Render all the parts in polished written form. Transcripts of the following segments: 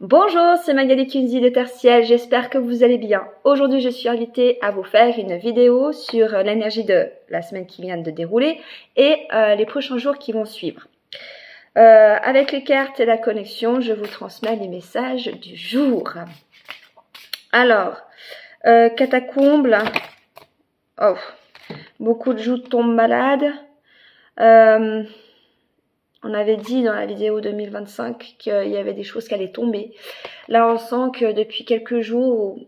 Bonjour, c'est Magali Kunzi de Terre Ciel, j'espère que vous allez bien. Aujourd'hui, je suis invitée à vous faire une vidéo sur l'énergie de la semaine qui vient de dérouler et les prochains jours qui vont suivre. Avec les cartes et la connexion, je vous transmets les messages du jour. Alors, catacombe, oh, beaucoup de joutes tombent malades. On avait dit dans la vidéo 2025 qu'il y avait des choses qui allaient tomber. Là, on sent que depuis quelques jours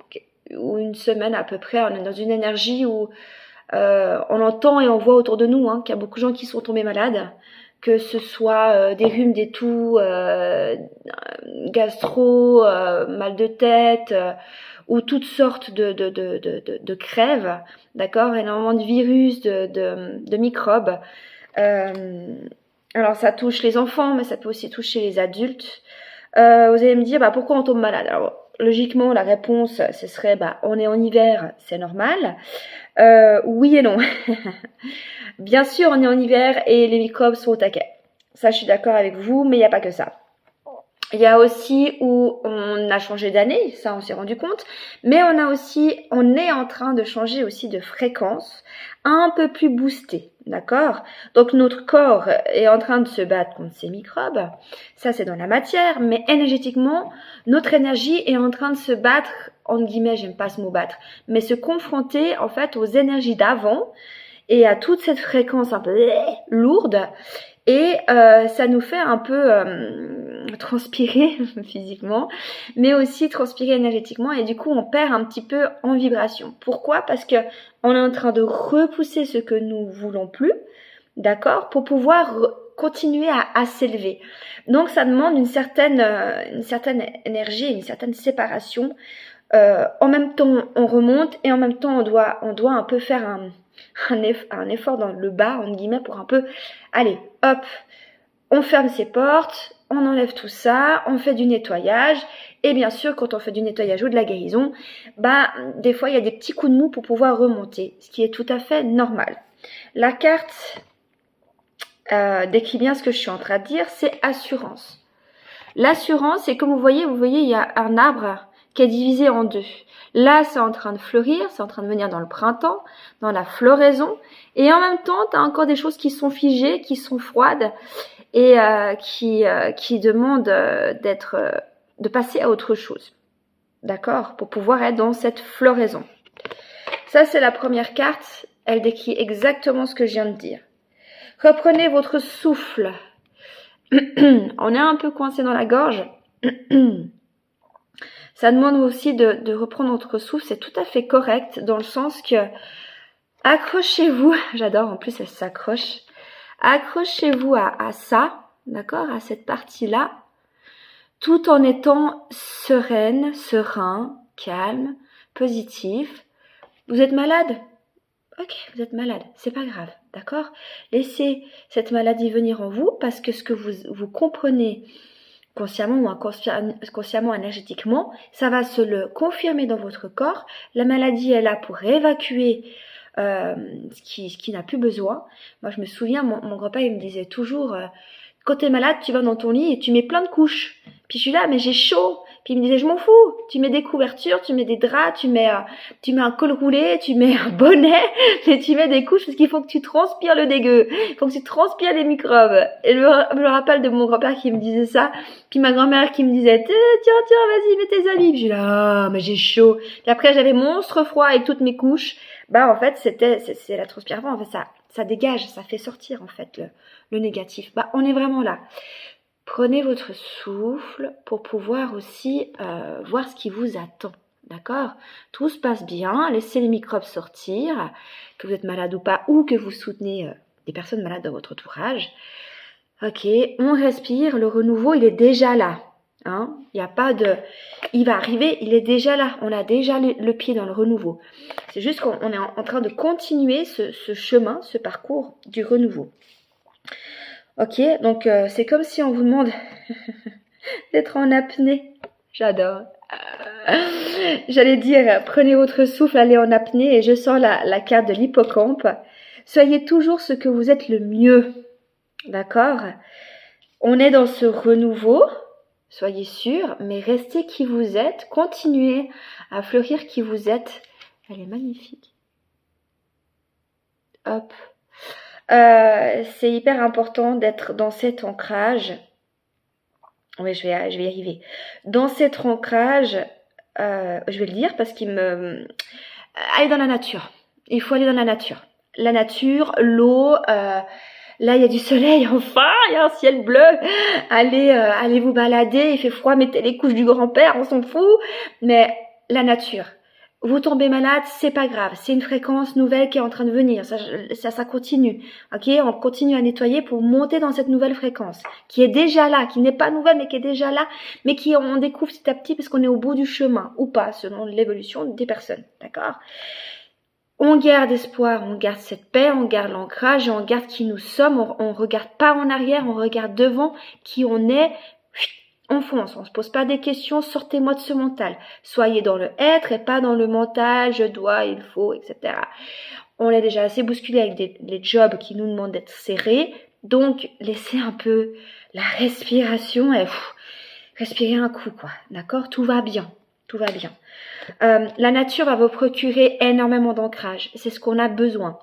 ou une semaine à peu près, on est dans une énergie où on entend et on voit autour de nous qu'il y a beaucoup de gens qui sont tombés malades, que ce soit des rhumes, des toux, gastro, mal de tête, ou toutes sortes de crèves, d'accord, énormément de virus, de microbes. Alors ça touche les enfants, mais ça peut aussi toucher les adultes. Vous allez me dire, pourquoi on tombe malade? Alors logiquement, la réponse, ce serait, on est en hiver, c'est normal. Oui et non. Bien sûr, on est en hiver et les microbes sont au taquet. Ça, je suis d'accord avec vous, mais il n'y a pas que ça. Il y a aussi où on a changé d'année, ça on s'est rendu compte, mais on est en train de changer aussi de fréquence, un peu plus boostée, d'accord? Donc notre corps est en train de se battre contre ces microbes, ça c'est dans la matière, mais énergétiquement, notre énergie est en train de se battre, entre guillemets, j'aime pas ce mot battre, mais se confronter en fait aux énergies d'avant et à toute cette fréquence un peu lourde. Et ça nous fait un peu transpirer physiquement, mais aussi transpirer énergétiquement. Et du coup, on perd un petit peu en vibration. Pourquoi? Parce que on est en train de repousser ce que nous voulons plus, d'accord, pour pouvoir continuer à s'élever. Donc, ça demande une certaine énergie, une certaine séparation. En même temps, on remonte et en même temps, on doit un peu faire un effort dans le bas, entre guillemets, pour un peu, allez, hop, on ferme ses portes, on enlève tout ça, on fait du nettoyage, et bien sûr, quand on fait du nettoyage ou de la guérison, des fois, il y a des petits coups de mou pour pouvoir remonter, ce qui est tout à fait normal. La carte décrit bien ce que je suis en train de dire, c'est assurance. L'assurance, c'est comme vous voyez, il y a un arbre qui est divisé en deux. Là, c'est en train de fleurir, c'est en train de venir dans le printemps, dans la floraison. Et en même temps, tu as encore des choses qui sont figées, qui sont froides et qui demandent de passer à autre chose. D'accord? Pour pouvoir être dans cette floraison. Ça, c'est la première carte. Elle décrit exactement ce que je viens de dire. Reprenez votre souffle. On est un peu coincé dans la gorge. Ça demande aussi de reprendre notre souffle, c'est tout à fait correct dans le sens que accrochez-vous, j'adore en plus elle s'accroche, accrochez-vous à ça, d'accord, à cette partie-là, tout en étant sereine, serein, calme, positif. Vous êtes malade? Ok, vous êtes malade, c'est pas grave, d'accord? Laissez cette maladie venir en vous parce que ce que vous comprenez consciemment ou inconsciemment, énergétiquement, ça va se le confirmer dans votre corps. La maladie est là pour évacuer ce qui n'a plus besoin. Moi, je me souviens, mon grand-père, il me disait toujours, quand t'es malade, tu vas dans ton lit et tu mets plein de couches. Puis je suis là, mais j'ai chaud. Puis il me disait, je m'en fous. Tu mets des couvertures, tu mets des draps, tu mets un col roulé, tu mets un bonnet, mais tu mets des couches parce qu'il faut que tu transpires le dégueu. Il faut que tu transpires les microbes. Et je me rappelle de mon grand-père qui me disait ça. Puis ma grand-mère qui me disait, tiens, vas-y, mets tes habits. Puis je suis là, mais j'ai chaud. Puis après, j'avais monstre froid avec toutes mes couches. En fait, c'est la transpiration. En fait, ça dégage, ça fait sortir, en fait, le négatif. On est vraiment là. Prenez votre souffle pour pouvoir aussi voir ce qui vous attend, d'accord? Tout se passe bien, laissez les microbes sortir, que vous êtes malade ou pas, ou que vous soutenez des personnes malades dans votre entourage. Ok, on respire, le renouveau, il est déjà là. Il n'y a pas de... Il va arriver, il est déjà là, on a déjà le pied dans le renouveau. C'est juste qu'on est en train de continuer ce chemin, ce parcours du renouveau. Ok, donc c'est comme si on vous demande d'être en apnée. J'adore. J'allais dire, prenez votre souffle, allez en apnée et je sens la carte de l'hippocampe. Soyez toujours ce que vous êtes le mieux. D'accord? On est dans ce renouveau. soyez sûr, mais restez qui vous êtes, continuez à fleurir qui vous êtes. Elle est magnifique. Hop. C'est hyper important d'être dans cet ancrage. Oui, je vais y arriver. Dans cet ancrage, je vais le dire parce qu'il me... Allez dans la nature. Il faut aller dans la nature. La nature, l'eau, là il y a du soleil, enfin, il y a un ciel bleu. Allez vous balader, il fait froid, mettez les couches du grand-père, on s'en fout. Mais la nature. Vous tombez malade, c'est pas grave. C'est une fréquence nouvelle qui est en train de venir. Ça continue. Ok, on continue à nettoyer pour monter dans cette nouvelle fréquence qui est déjà là, qui n'est pas nouvelle mais qui est déjà là, mais qui on découvre petit à petit parce qu'on est au bout du chemin ou pas, selon l'évolution des personnes. D'accord? On garde espoir, on garde cette paix, on garde l'ancrage et on garde qui nous sommes. On regarde pas en arrière, on regarde devant qui on est. On fonce, on se pose pas des questions, sortez-moi de ce mental. Soyez dans le être et pas dans le mental, je dois, il faut, etc. On est déjà assez bousculé avec les jobs qui nous demandent d'être serrés, donc laissez un peu la respiration et respirez un coup, quoi. D'accord? Tout va bien, tout va bien. La nature va vous procurer énormément d'ancrage, c'est ce qu'on a besoin.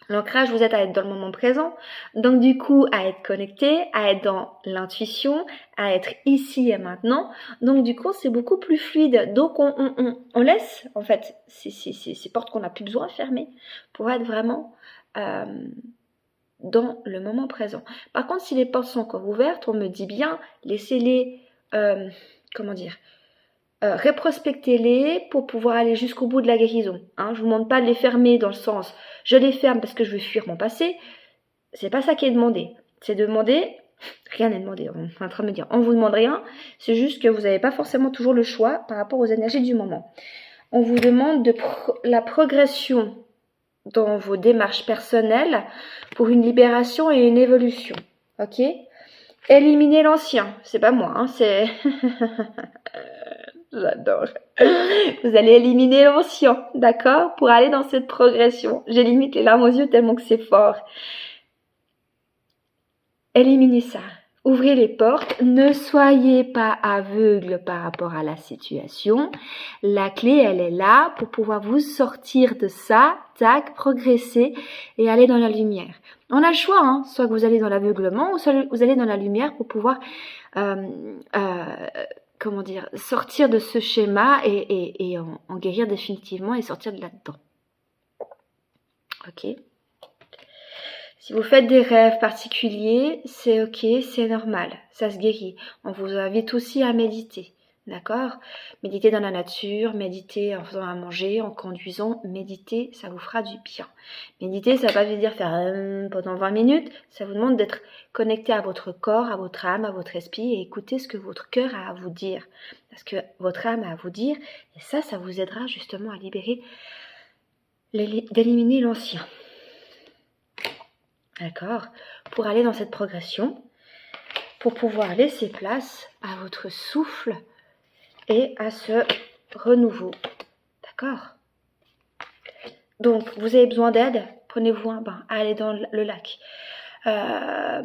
L'ancrage, vous êtes à être dans le moment présent, donc du coup à être connecté, à être dans l'intuition, à être ici et maintenant. Donc du coup c'est beaucoup plus fluide. Donc on laisse en fait ces portes qu'on n'a plus besoin fermer pour être vraiment dans le moment présent. Par contre si les portes sont encore ouvertes, on me dit bien laissez-les, réprospectez-les pour pouvoir aller jusqu'au bout de la guérison. Hein, je vous demande pas de les fermer dans le sens je les ferme parce que je veux fuir mon passé. C'est pas ça qui est demandé. C'est demander, rien n'est demandé. On est en train de me dire, on vous demande rien. C'est juste que vous n'avez pas forcément toujours le choix par rapport aux énergies du moment. On vous demande la progression dans vos démarches personnelles pour une libération et une évolution. Ok? Éliminer l'ancien. C'est pas moi, hein, c'est... J'adore. Vous allez éliminer l'ancien, d'accord? Pour aller dans cette progression. J'ai limite les larmes aux yeux tellement que c'est fort. Éliminez ça. Ouvrez les portes. Ne soyez pas aveugle par rapport à la situation. La clé, elle est là pour pouvoir vous sortir de ça, tac, progresser et aller dans la lumière. On a le choix, hein. Soit que vous allez dans l'aveuglement ou soit vous allez dans la lumière pour pouvoir... sortir de ce schéma et en guérir définitivement et sortir de là-dedans. Ok. Si vous faites des rêves particuliers, c'est ok, c'est normal, ça se guérit. On vous invite aussi à méditer, d'accord? Méditer dans la nature, méditer en faisant à manger, en conduisant, méditer, ça vous fera du bien. Méditer, ça ne va pas vous dire faire pendant 20 minutes, ça vous demande d'être connecté à votre corps, à votre âme, à votre esprit et écouter ce que votre cœur a à vous dire. Parce que votre âme a à vous dire, et ça vous aidera justement à libérer, d'éliminer l'ancien. D'accord? Pour aller dans cette progression, pour pouvoir laisser place à votre souffle et à ce renouveau. D'accord? Donc, vous avez besoin d'aide? Prenez-vous un bain, allez dans le lac, allez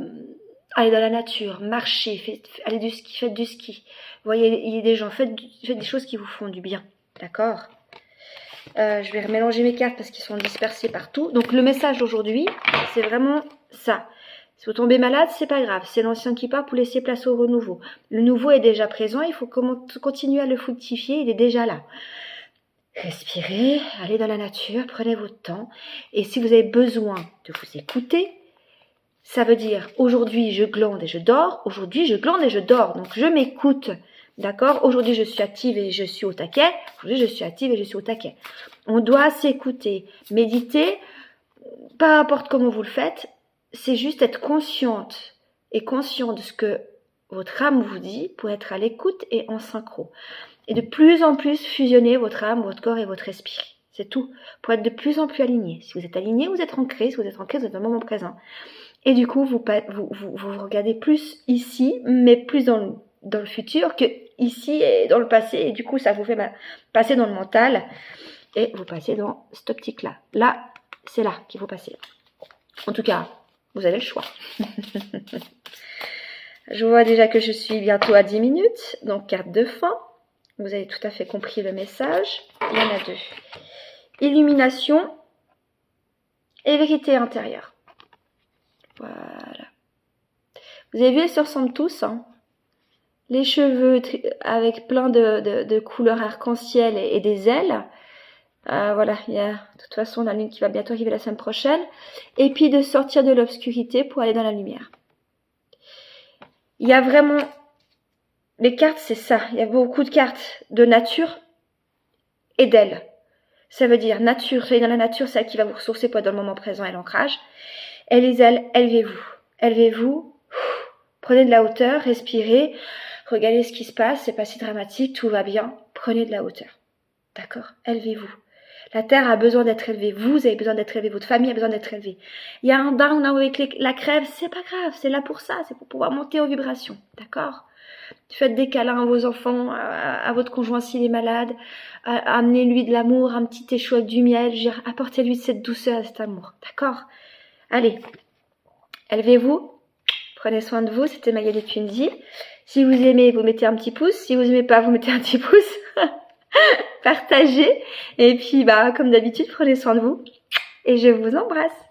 dans la nature, marchez, allez du ski, faites du ski. Voyez, il y a des gens, faites des choses qui vous font du bien. D'accord? Je vais remélanger mes cartes parce qu'ils sont dispersés partout. Donc le message d'aujourd'hui, c'est vraiment ça. Si vous tombez malade, c'est pas grave. C'est l'ancien qui part pour laisser place au renouveau. Le nouveau est déjà présent, il faut continuer à le fructifier, il est déjà là. Respirez, allez dans la nature, prenez votre temps. Et si vous avez besoin de vous écouter, ça veut dire aujourd'hui je glande et je dors, aujourd'hui je glande et je dors. Donc je m'écoute. D'accord? Aujourd'hui, je suis active et je suis au taquet. Aujourd'hui, je suis active et je suis au taquet. On doit s'écouter. Méditer, peu importe comment vous le faites, c'est juste être consciente et conscient de ce que votre âme vous dit pour être à l'écoute et en synchro. Et de plus en plus fusionner votre âme, votre corps et votre esprit. C'est tout. Pour être de plus en plus aligné. Si vous êtes aligné, vous êtes ancré. Si vous êtes ancré, vous êtes dans le moment présent. Et du coup, vous regardez plus ici, mais plus dans le futur que ici et dans le passé. Et du coup, ça vous fait passer dans le mental. Et vous passez dans cette optique-là. Là, c'est là qu'il faut passer. En tout cas, vous avez le choix. Je vois déjà que je suis bientôt à 10 minutes. Donc, carte de fin. Vous avez tout à fait compris le message. Il y en a 2. Illumination et vérité intérieure. Voilà. Vous avez vu, elles se ressemblent tous. Hein. Les cheveux avec plein de couleurs arc-en-ciel et des ailes. Voilà, il y a de toute façon la lune qui va bientôt arriver la semaine prochaine. Et puis de sortir de l'obscurité pour aller dans la lumière. Il y a vraiment... Les cartes, c'est ça. Il y a beaucoup de cartes de nature et d'ailes. Ça veut dire nature, soyez dans la nature, c'est ça qui va vous ressourcer pour être dans le moment présent et l'ancrage. Et les ailes, élevez-vous. Élevez-vous, prenez de la hauteur, respirez, regardez ce qui se passe, c'est pas si dramatique, tout va bien, prenez de la hauteur. D'accord? Élevez-vous. La terre a besoin d'être élevée, vous avez besoin d'être élevé, votre famille a besoin d'être élevée. Il y a un down avec la crève, c'est pas grave, c'est là pour ça, c'est pour pouvoir monter en vibration. D'accord? Faites des câlins à vos enfants, à votre conjoint s'il est malade, amenez-lui de l'amour, un petit échou avec du miel, apportez-lui cette douceur et cet amour. D'accord? Allez, élevez-vous, prenez soin de vous, c'était Magali Tunisie. Si vous aimez, vous mettez un petit pouce, si vous aimez pas, vous mettez un petit pouce. Partagez, et puis comme d'habitude, prenez soin de vous, et je vous embrasse.